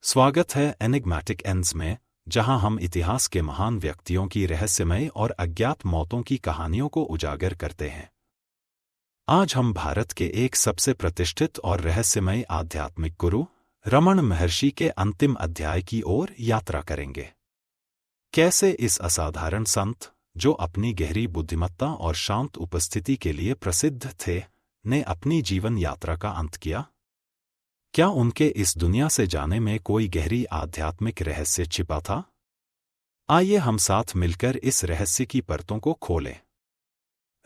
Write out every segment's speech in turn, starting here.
स्वागत है एनिग्मैटिक एंड्स में, जहां हम इतिहास के महान व्यक्तियों की रहस्यमय और अज्ञात मौतों की कहानियों को उजागर करते हैं। आज हम भारत के एक सबसे प्रतिष्ठित और रहस्यमय आध्यात्मिक गुरु रमण महर्षि के अंतिम अध्याय की ओर यात्रा करेंगे। कैसे इस असाधारण संत, जो अपनी गहरी बुद्धिमत्ता और शांत उपस्थिति के लिए प्रसिद्ध थे, ने अपनी जीवन यात्रा का अंत किया? क्या उनके इस दुनिया से जाने में कोई गहरी आध्यात्मिक रहस्य छिपा था? आइए हम साथ मिलकर इस रहस्य की परतों को खोलें।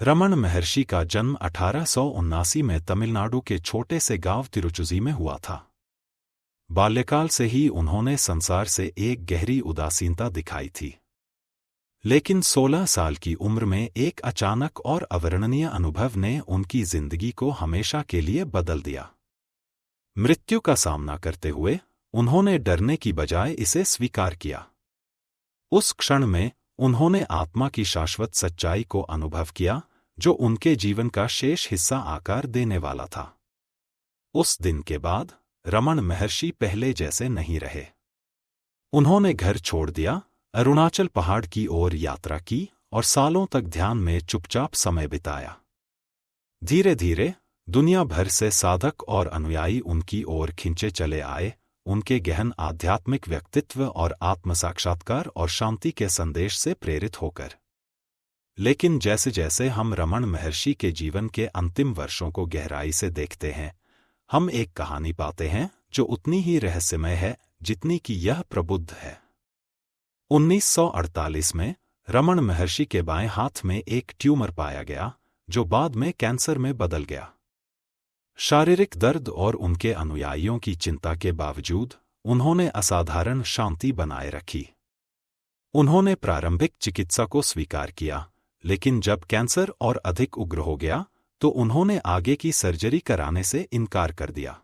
रमण महर्षि का जन्म 1879 में तमिलनाडु के छोटे से गांव तिरुचुजी में हुआ था। बाल्यकाल से ही उन्होंने संसार से एक गहरी उदासीनता दिखाई थी। लेकिन 16 साल की उम्र में एक अचानक और अवर्णनीय अनुभव ने उनकी जिंदगी को हमेशा के लिए बदल दिया। मृत्यु का सामना करते हुए उन्होंने डरने की बजाय इसे स्वीकार किया। उस क्षण में उन्होंने आत्मा की शाश्वत सच्चाई को अनुभव किया, जो उनके जीवन का शेष हिस्सा आकार देने वाला था। उस दिन के बाद रमण महर्षि पहले जैसे नहीं रहे। उन्होंने घर छोड़ दिया, अरुणाचल पहाड़ की ओर यात्रा की और सालों तक ध्यान में चुपचाप समय बिताया। धीरे धीरे दुनिया भर से साधक और अनुयायी उनकी ओर खिंचे चले आए, उनके गहन आध्यात्मिक व्यक्तित्व और आत्म साक्षात्कार और शांति के संदेश से प्रेरित होकर। लेकिन जैसे जैसे हम रमण महर्षि के जीवन के अंतिम वर्षों को गहराई से देखते हैं, हम एक कहानी पाते हैं जो उतनी ही रहस्यमय है जितनी कि यह प्रबुद्ध है। 1948 में रमण महर्षि के बाएं हाथ में एक ट्यूमर पाया गया, जो बाद में कैंसर में बदल गया। शारीरिक दर्द और उनके अनुयायियों की चिंता के बावजूद उन्होंने असाधारण शांति बनाए रखी। उन्होंने प्रारंभिक चिकित्सा को स्वीकार किया, लेकिन जब कैंसर और अधिक उग्र हो गया तो उन्होंने आगे की सर्जरी कराने से इनकार कर दिया।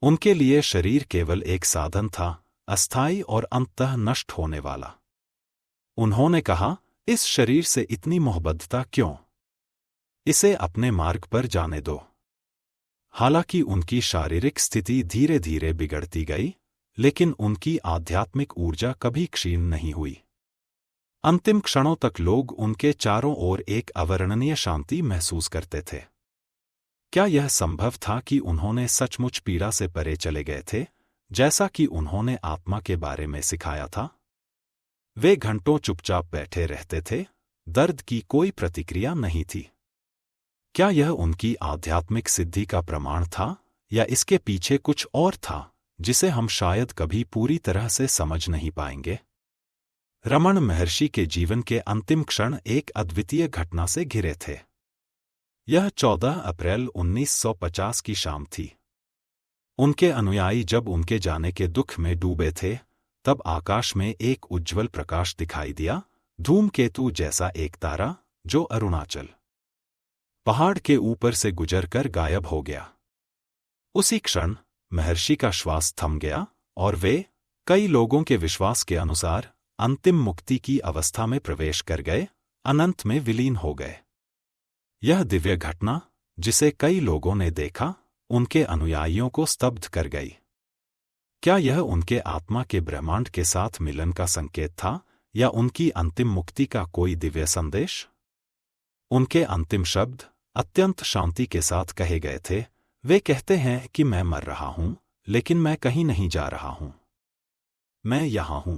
उनके लिए शरीर केवल एक साधन था, अस्थायी और अंततः नष्ट होने वाला। उन्होंने कहा, इस शरीर से इतनी मोहब्बतता क्यों? इसे अपने मार्ग पर जाने दो। हालांकि उनकी शारीरिक स्थिति धीरे धीरे बिगड़ती गई, लेकिन उनकी आध्यात्मिक ऊर्जा कभी क्षीण नहीं हुई। अंतिम क्षणों तक लोग उनके चारों ओर एक अवर्णनीय शांति महसूस करते थे। क्या यह संभव था कि उन्होंने सचमुच पीड़ा से परे चले गए थे, जैसा कि उन्होंने आत्मा के बारे में सिखाया था? वे घंटों चुपचाप बैठे रहते थे, दर्द की कोई प्रतिक्रिया नहीं थी। क्या यह उनकी आध्यात्मिक सिद्धि का प्रमाण था, या इसके पीछे कुछ और था जिसे हम शायद कभी पूरी तरह से समझ नहीं पाएंगे? रमण महर्षि के जीवन के अंतिम क्षण एक अद्वितीय घटना से घिरे थे। यह 14 अप्रैल 1950 की शाम थी। उनके अनुयायी जब उनके जाने के दुख में डूबे थे, तब आकाश में एक उज्ज्वल प्रकाश दिखाई दिया, धूमकेतु जैसा एक तारा जो अरुणाचल पहाड़ के ऊपर से गुजरकर गायब हो गया। उसी क्षण महर्षि का श्वास थम गया और वे, कई लोगों के विश्वास के अनुसार, अंतिम मुक्ति की अवस्था में प्रवेश कर गए, अनंत में विलीन हो गए। यह दिव्य घटना, जिसे कई लोगों ने देखा, उनके अनुयायियों को स्तब्ध कर गई। क्या यह उनके आत्मा के ब्रह्मांड के साथ मिलन का संकेत था, या उनकी अंतिम मुक्ति का कोई दिव्य संदेश? उनके अंतिम शब्द अत्यंत शांति के साथ कहे गए थे। वे कहते हैं कि मैं मर रहा हूं, लेकिन मैं कहीं नहीं जा रहा हूं। मैं यहां हूं।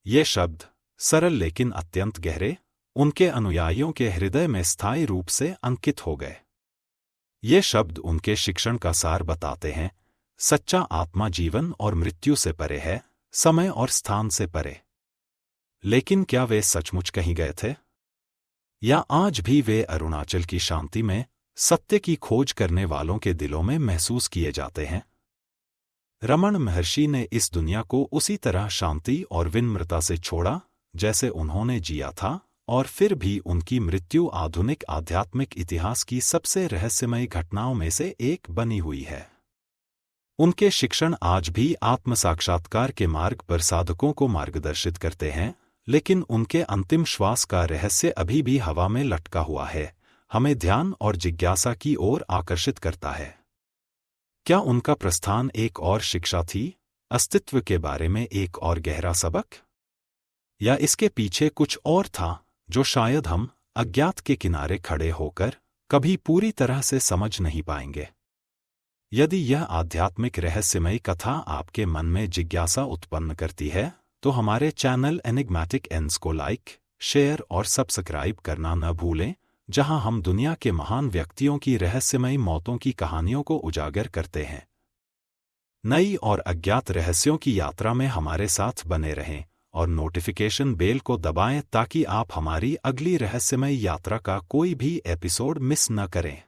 ये शब्द, सरल लेकिन अत्यंत गहरे, उनके अनुयायियों के हृदय में स्थायी रूप से अंकित हो गए। ये शब्द उनके शिक्षण का सार बताते हैं, सच्चा आत्मा जीवन और मृत्यु से परे है, समय और स्थान से परे। लेकिन क्या वे सचमुच कहीं गए थे? या आज भी वे अरुणाचल की शांति में, सत्य की खोज करने वालों के दिलों में महसूस किए जाते हैं? रमण महर्षि ने इस दुनिया को उसी तरह शांति और विनम्रता से छोड़ा जैसे उन्होंने जिया था, और फिर भी उनकी मृत्यु आधुनिक आध्यात्मिक इतिहास की सबसे रहस्यमय घटनाओं में से एक बनी हुई है। उनके शिक्षण आज भी आत्म साक्षात्कार के मार्ग पर साधकों को मार्गदर्शित करते हैं, लेकिन उनके अंतिम श्वास का रहस्य अभी भी हवा में लटका हुआ है, हमें ध्यान और जिज्ञासा की ओर आकर्षित करता है। क्या उनका प्रस्थान एक और शिक्षा थी, अस्तित्व के बारे में एक और गहरा सबक? या इसके पीछे कुछ और था जो शायद हम अज्ञात के किनारे खड़े होकर कभी पूरी तरह से समझ नहीं पाएंगे? यदि यह आध्यात्मिक रहस्यमयी कथा आपके मन में जिज्ञासा उत्पन्न करती है तो हमारे चैनल एनिग्मैटिक एंड्स को लाइक, शेयर और सब्सक्राइब करना न भूलें, जहां हम दुनिया के महान व्यक्तियों की रहस्यमयी मौतों की कहानियों को उजागर करते हैं। नई और अज्ञात रहस्यों की यात्रा में हमारे साथ बने रहें और नोटिफिकेशन बेल को दबाएं ताकि आप हमारी अगली रहस्यमयी यात्रा का कोई भी एपिसोड मिस न करें।